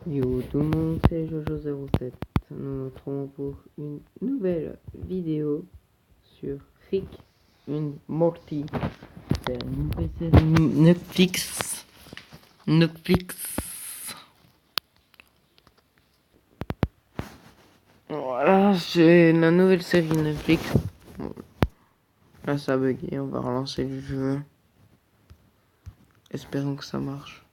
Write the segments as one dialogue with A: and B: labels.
A: Yo tout le monde, c'est Jojo07. Nous nous retrouvons pour une nouvelle vidéo sur Rick and Morty. C'est une nouvelle série Netflix. Voilà, c'est la nouvelle série Netflix. Bon, là ça a bugué, on va relancer le jeu. Espérons que ça marche.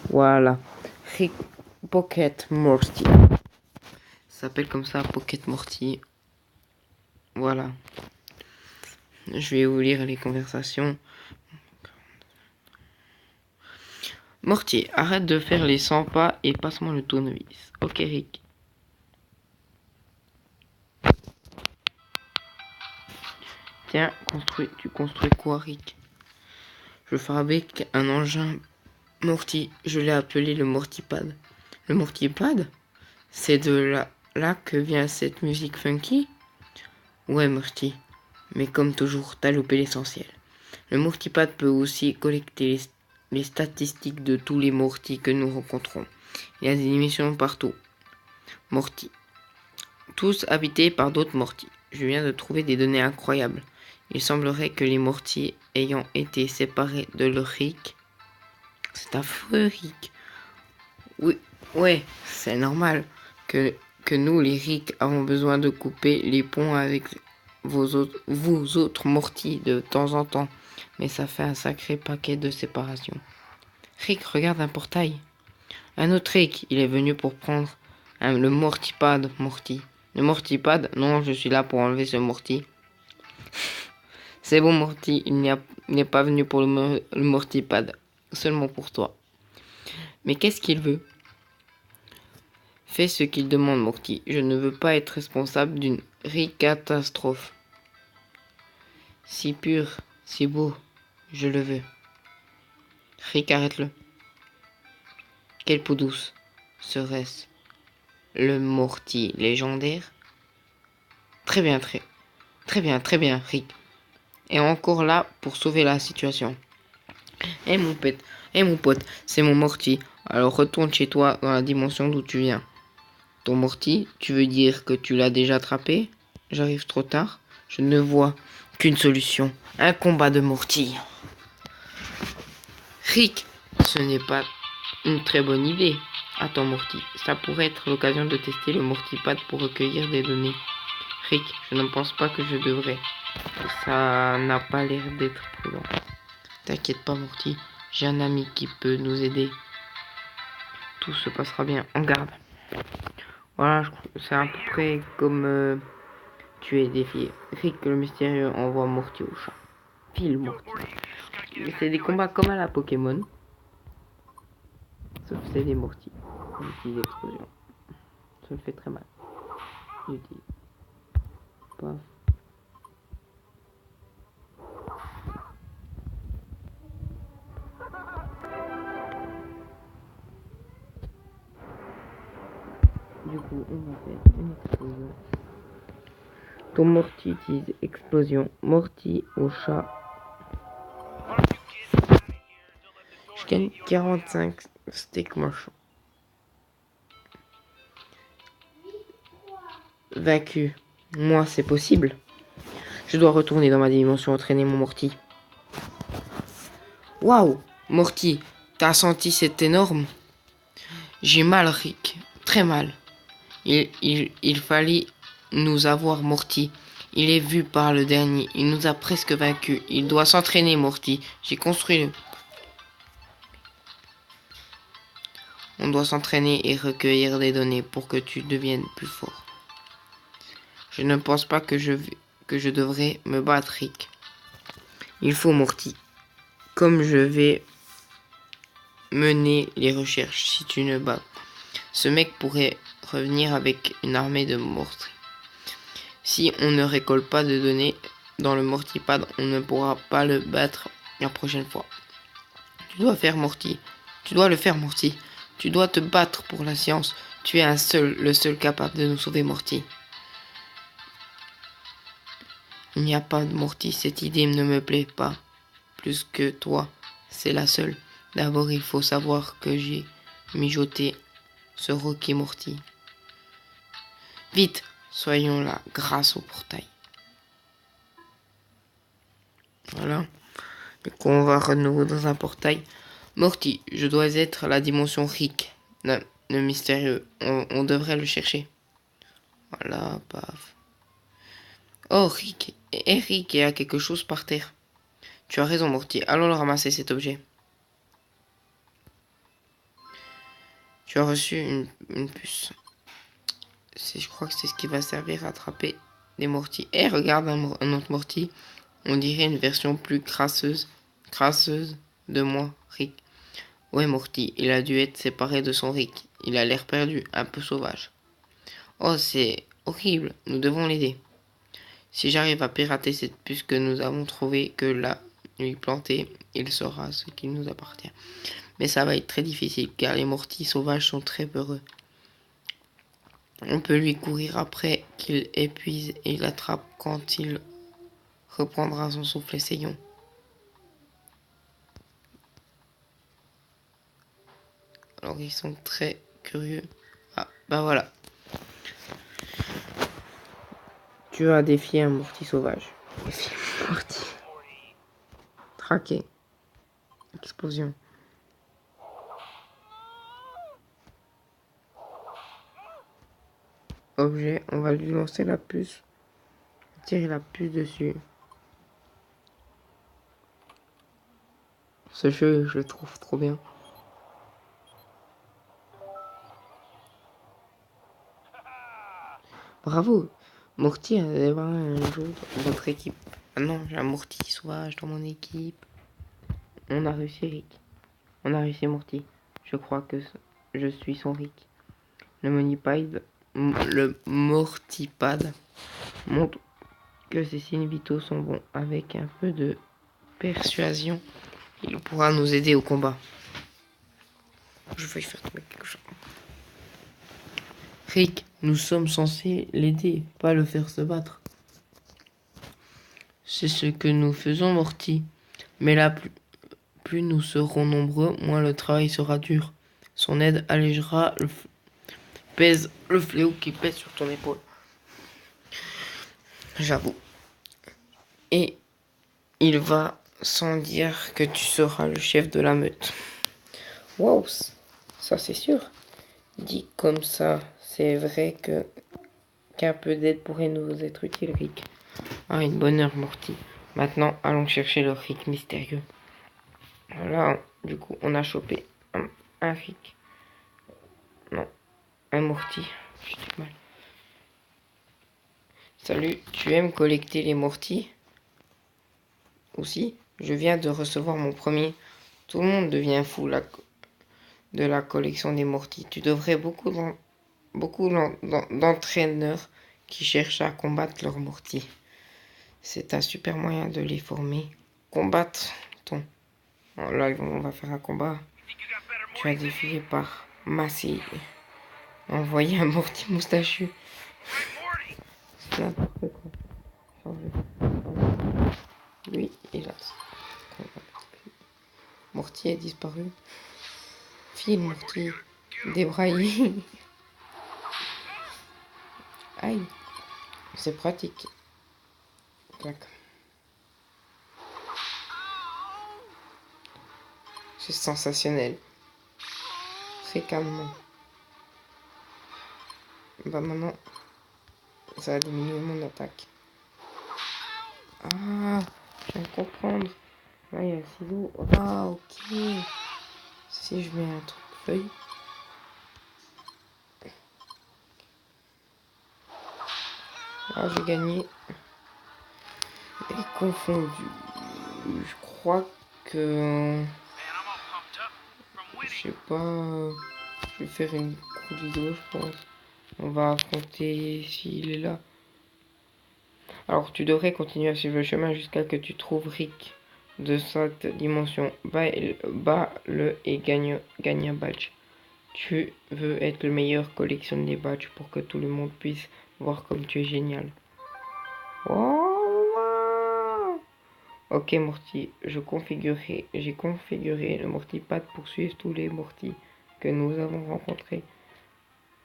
A: Voilà. Rick Pocket Morty. Ça s'appelle comme ça, Pocket Morty. Voilà. Je vais vous lire les conversations. Morty, arrête de faire les 100 pas et passe-moi le tournevis. Ok, Rick. Tiens, tu construis quoi, Rick? Je fabrique un engin Morty. Je l'ai appelé le Mortypad. Le Mortypad? C'est de là que vient cette musique funky? Ouais, Morty. Mais comme toujours, t'as loupé l'essentiel. Le Mortypad peut aussi collecter les statistiques de tous les Morty que nous rencontrons. Il y a des émissions partout. Morty. Tous habités par d'autres Morty. Je viens de trouver des données incroyables. Il semblerait que les Morty ayant été séparés de leur Rick... C'est affreux, Rick. Oui, ouais, c'est normal que nous, les Rick, avons besoin de couper les ponts avec vous autres Morty de temps en temps. Mais ça fait un sacré paquet de séparation. Rick, regarde un portail. Un autre Rick, il est venu pour prendre le Mortypad, Morty. Le Mortypad? Non, je suis là pour enlever ce Morty. C'est bon, Morty, il n'est pas venu pour le Mortypad. Seulement pour toi. Mais qu'est-ce qu'il veut? Fais ce qu'il demande, Morty. Je ne veux pas être responsable d'une catastrophe. Si pur, si beau, je le veux. Rick, arrête-le. Quelle peau douce serait-ce? Le Morty légendaire? Très bien, très bien, Rick. Et encore là pour sauver la situation. Eh mon pote, c'est mon Morty. Alors retourne chez toi dans la dimension d'où tu viens. Ton Morty, tu veux dire que tu l'as déjà attrapé? J'arrive trop tard. Je ne vois qu'une solution. Un combat de Morty. Rick, ce n'est pas une très bonne idée. Attends, Morty, ça pourrait être l'occasion de tester le Mortypad pour recueillir des données. Rick, je ne pense pas que je devrais. Ça n'a pas l'air d'être prudent. T'inquiète pas, Morty. J'ai un ami qui peut nous aider. Tout se passera bien. En garde. Voilà, c'est à peu près comme tu es défié. Rick le mystérieux envoie Morty au chat. File Morty. C'est des combats comme à la Pokémon. Sauf que c'est des Morty. J'utilise l'explosion. Ça me fait très mal. J'utilise. Paf. Du coup, on va faire une explosion. Ton Morty utilise explosion. Morty au chat. Je gagne 45 steak moche. Vaincu. Moi, c'est possible. Je dois retourner dans ma dimension entraîner mon Morty. Waouh, Morty, t'as senti cette énorme? J'ai mal, Rick. Très mal. Il fallait nous avoir, Morty. Il est vu par le dernier. Il nous a presque vaincus. Il doit s'entraîner, Morty. J'ai construit le... On doit s'entraîner et recueillir des données pour que tu deviennes plus fort. Je ne pense pas que je devrais me battre, Rick. Il faut, Morty. Comme je vais mener les recherches, si tu ne bats, ce mec pourrait revenir avec une armée de Morty. Si on ne récolte pas de données dans le Mortypad, on ne pourra pas le battre la prochaine fois. Tu dois faire Morty. Tu dois le faire, Morty. Tu dois te battre pour la science. Tu es le seul capable de nous sauver, Morty. Il n'y a pas de Morty, cette idée ne me plaît pas. Plus que toi, c'est la seule. D'abord, il faut savoir que j'ai mijoté ce Rocky Morty. Vite, soyons là grâce au portail. Voilà. Du coup, on va renouveau dans un portail. Morty, je dois être à la dimension Rick. Le mystérieux. On devrait le chercher. Voilà, paf. Oh, Rick. Rick, il y a quelque chose par terre. Tu as raison, Morty. Allons le ramasser, cet objet. Tu as reçu une puce. Je crois que c'est ce qui va servir à attraper des Morty. Regarde un autre Morty. On dirait une version plus crasseuse de moi, Rick. Ouais, Morty, il a dû être séparé de son Rick. Il a l'air perdu, un peu sauvage. Oh, c'est horrible. Nous devons l'aider. Si j'arrive à pirater cette puce que nous avons trouvée, que là, lui planter, il saura ce qui nous appartient. Mais ça va être très difficile, car les Morty sauvages sont très peureux. On peut lui courir après qu'il épuise et l'attrape quand il reprendra son souffle. Essayons. Alors ils sont très curieux. Ah, bah voilà. Tu as défié un Morty sauvage. Défié un Morty. Traqué. Explosion. Objet, on va lui lancer la puce. Tirer la puce dessus. Ce jeu, je le trouve trop bien. Bravo, Morty a démarré un jour dans votre équipe. Ah non, j'ai un Morty sauvage dans mon équipe. On a réussi Rick. On a réussi Morty. Je crois que je suis son Rick. Le Mortipad montre que ses signes vitaux sont bons. Avec un peu de persuasion, il pourra nous aider au combat. Je vais faire tomber quelque chose. Rick, nous sommes censés l'aider, pas le faire se battre. C'est ce que nous faisons, Morty. Mais là, plus nous serons nombreux, moins le travail sera dur. Son aide allégera le fléau qui pèse sur ton épaule. J'avoue. Et il va sans dire que tu seras le chef de la meute. Waouh, ça c'est sûr. Dit comme ça, c'est vrai qu'un peu d'aide pourrait nous être utile, Rick. Ah, une bonne heure, Morty. Maintenant, allons chercher le Rick mystérieux. Voilà, du coup, on a chopé un Rick. Non, un Morty. J'ai du mal. Salut, tu aimes collecter les Morty? Aussi, je viens de recevoir mon premier. Tout le monde devient fou de la collection des Morty. Tu devrais beaucoup d'entraîneurs qui cherchent à combattre leurs Morty. C'est un super moyen de les former. Combattre-t-on? Là, on va faire un combat. Tu as défié par Massey. Envoyer un Morty moustachu. C'est n'importe quoi. Lui, hélas. Morty a disparu. File, Morty. Débraillé. Aïe. C'est pratique. Clac. C'est sensationnel. Très calmement. Bah maintenant, ça a diminué mon attaque. Ah, je viens de comprendre. Là, il y a le ciseau. Ah, ok. Si je mets un truc feuille. Ah, j'ai gagné. Et confondu. Je crois que... Je sais pas... Je vais faire une courte vidéo, je pense. On va affronter s'il est là. Alors, tu devrais continuer à suivre le chemin jusqu'à que tu trouves Rick de cette dimension. Bats-le et gagne un badge. Tu veux être le meilleur, collectionne des badges pour que tout le monde puisse voir comme tu es génial. Oh, Ok Morty, j'ai configuré le Mortipad pour suivre tous les Morty que nous avons rencontrés.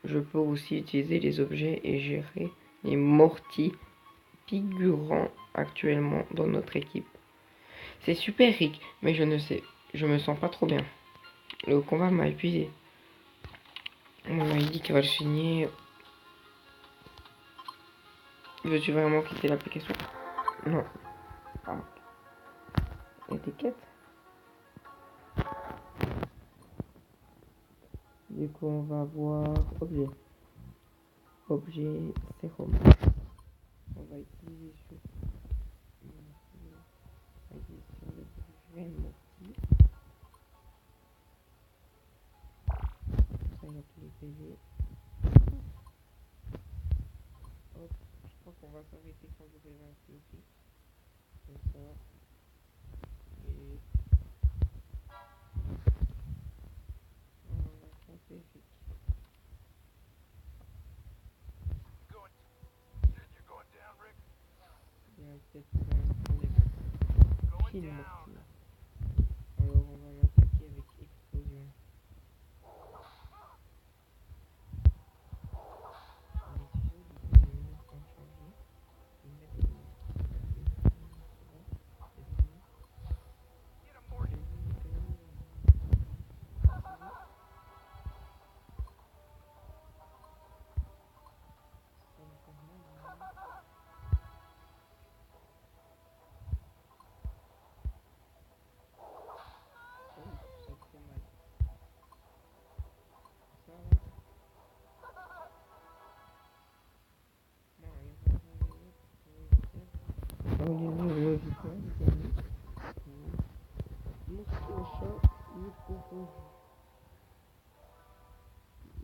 A: Je peux aussi utiliser les objets et gérer les Morty figurant actuellement dans notre équipe. C'est super Rick, mais je me sens pas trop bien. Le combat m'a épuisé. On m'a dit qu'il va le signer. Veux-tu vraiment quitter l'application? Non. Ah. Étiquette. Du coup, on va voir objet. Objet sérum. On va utiliser sur le vrai Morty. Ça, il y a tous les PV. Hop, je crois qu'on va s'arrêter quand j'aurai vaincu aussi. Comme ça. Et on va affronter Rick. Il y a peut-être pour l'instant des kills Morty. Alors on va l'attaquer avec explosion.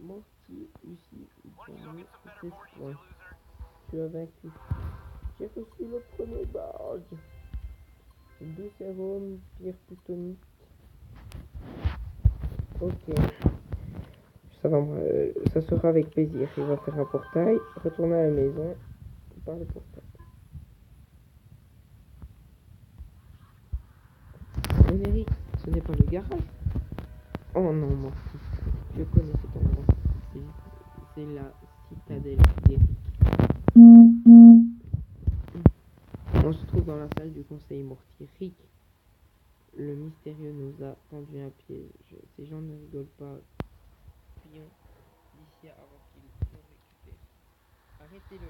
A: Morty, ici, tu as vaincu. J'ai reçu le premier badge. 2 sérums, pierre plutonique. Ok. Ça sera avec plaisir. Il va faire un portail, retourner à la maison par le portail. Eric, ce n'est pas le garage. Oh non, Morty. Je connais cet endroit. C'est la citadelle d'Eric. On se trouve dans la salle du conseil Morty. Rick, le mystérieux, nous a tendu un piège. Ces gens ne rigolent pas. Fuyons d'ici avant qu'il nous récupère. Arrêtez-le.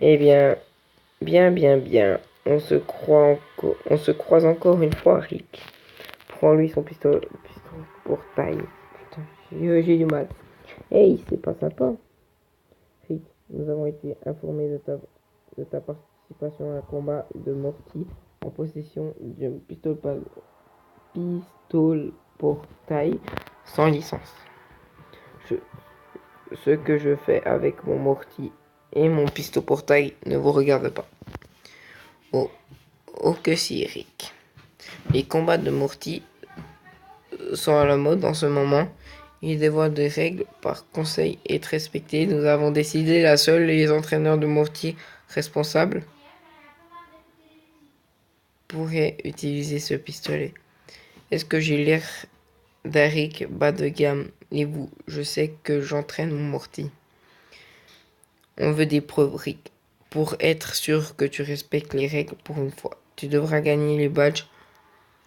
A: Eh bien, bien. On se croise encore une fois, Rick. Prends-lui son pistolet pour taille. Putain, j'ai du mal. Hey, c'est pas sympa. Rick, nous avons été informés de ta participation à un combat de Morty en possession d'un pistolet pour taille sans licence. Ce que je fais avec mon Morty et mon pistolet pour taille ne vous regarde pas. Oh que si, Eric. Les combats de Morty sont à la mode en ce moment. Ils dévoilent des règles par conseil et respectés. Nous avons décidé la seule les entraîneurs de Morty responsables pourraient utiliser ce pistolet. Est-ce que j'ai l'air d'Eric bas de gamme? Et vous, je sais que j'entraîne mon Morty. On veut des preuves, Rick. Pour être sûr que tu respectes les règles pour une fois, tu devras gagner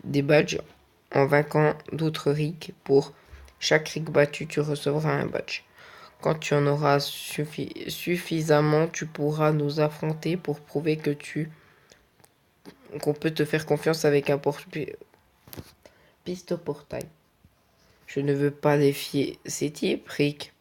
A: des badges en vainquant d'autres Rick. Pour chaque Rick battu, tu recevras un badge. Quand tu en auras suffisamment, tu pourras nous affronter pour prouver qu'on peut te faire confiance avec un pistolet portail. Je ne veux pas défier ces types, Rick.